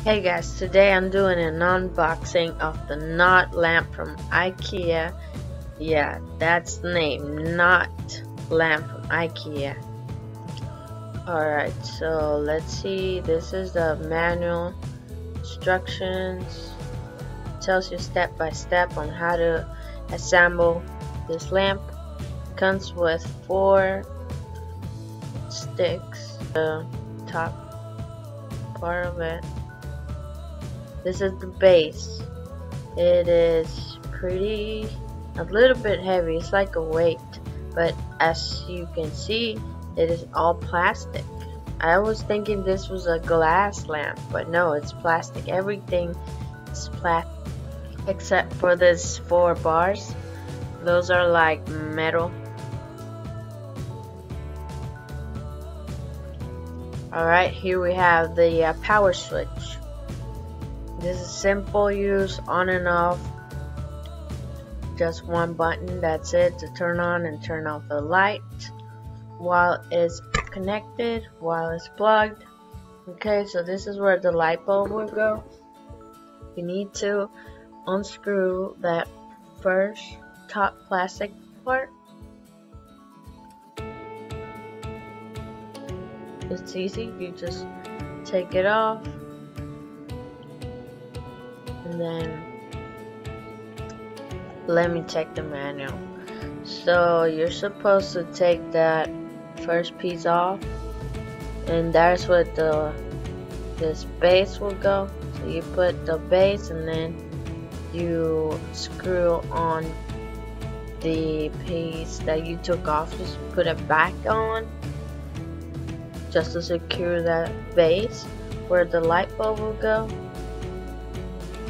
Hey guys, today I'm doing an unboxing of the Knot lamp from IKEA. Yeah, that's the name, Knot lamp from IKEA. Alright, so let's see. This is the manual instructions. It tells you step by step on how to assemble this lamp. It comes with 4 sticks, the top part of it. This is the base. It is a little bit heavy. It's like a weight, but as you can see, it is all plastic. I was thinking this was a glass lamp, but no, it's plastic. Everything is plastic except for these 4 bars. Those are like metal. Alright, here we have the power switch. This is simple use, on and off. Just one button, that's it, to turn on and turn off the light while it's connected, while it's plugged. Okay, so this is where the light bulb will go. You need to unscrew that first top plastic part. It's easy, you just take it off. And then let me check the manual. So you're supposed to take that first piece off, and that's what this base will go. So you put the base and then you screw on the piece that you took off. Just put it back on just to secure that base where the light bulb will go.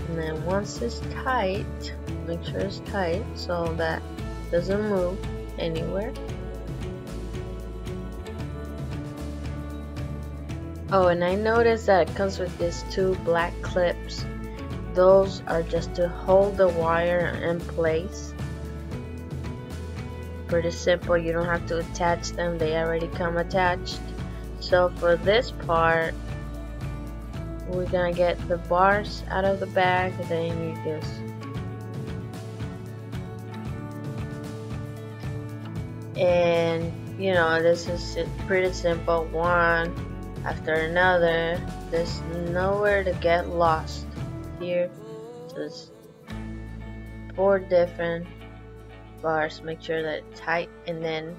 And then once it's tight, make sure it's tight so that it doesn't move anywhere. Oh, and I noticed that it comes with these 2 black clips. Those are just to hold the wire in place. Pretty simple, you don't have to attach them, they already come attached. So for this part, we're gonna get the bars out of the bag, then you just you know, this is pretty simple, one after another. There's nowhere to get lost here. Just 4 different bars, make sure that it's tight, and then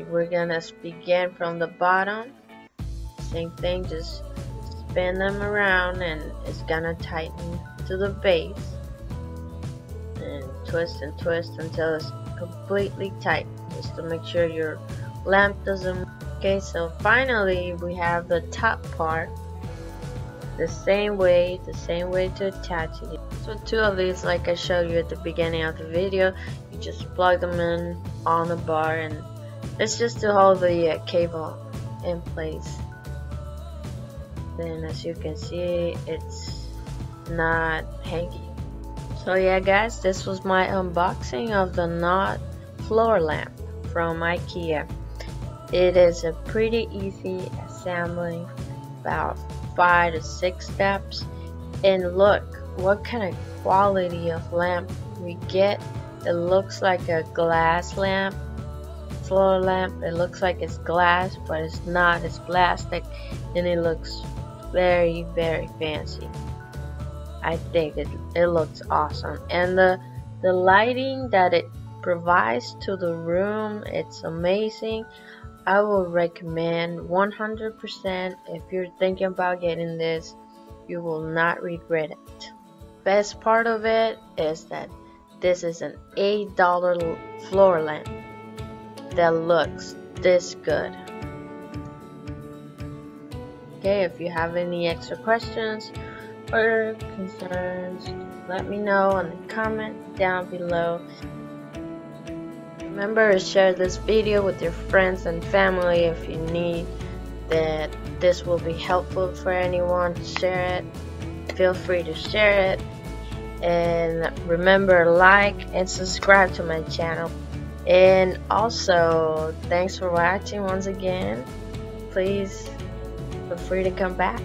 we're gonna begin from the bottom. Same thing, just spin them around and it's gonna tighten to the base, and twist until it's completely tight, just to make sure your lamp doesn't. Okay, so finally we have the top part. The same way to attach it. So 2 of these, like I showed you at the beginning of the video, you just plug them in on the bar, and it's just to hold the cable in place. Then as you can see, it's not hanging. So yeah guys, this was my unboxing of the Knot floor lamp from IKEA. It is a pretty easy assembling, about 5 to 6 steps. And look what kind of quality of lamp we get. It looks like a glass lamp, floor lamp. It looks like it's glass, but it's not, it's plastic, and it looks very, very fancy. I think it looks awesome, and the lighting that it provides to the room, it's amazing. I will recommend 100%. If you're thinking about getting this, you will not regret it. Best part of it is that this is an $8 floor lamp that looks this good. Okay, if you have any extra questions or concerns, let me know in the comment down below. Remember to share this video with your friends and family if you need that. This will be helpful for anyone. Share it. Feel free to share it. And remember, like and subscribe to my channel. And also, thanks for watching once again. Please feel free to come back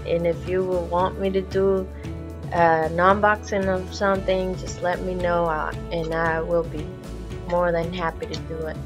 and if you will want me to do an unboxing of something, just let me know, and I will be more than happy to do it.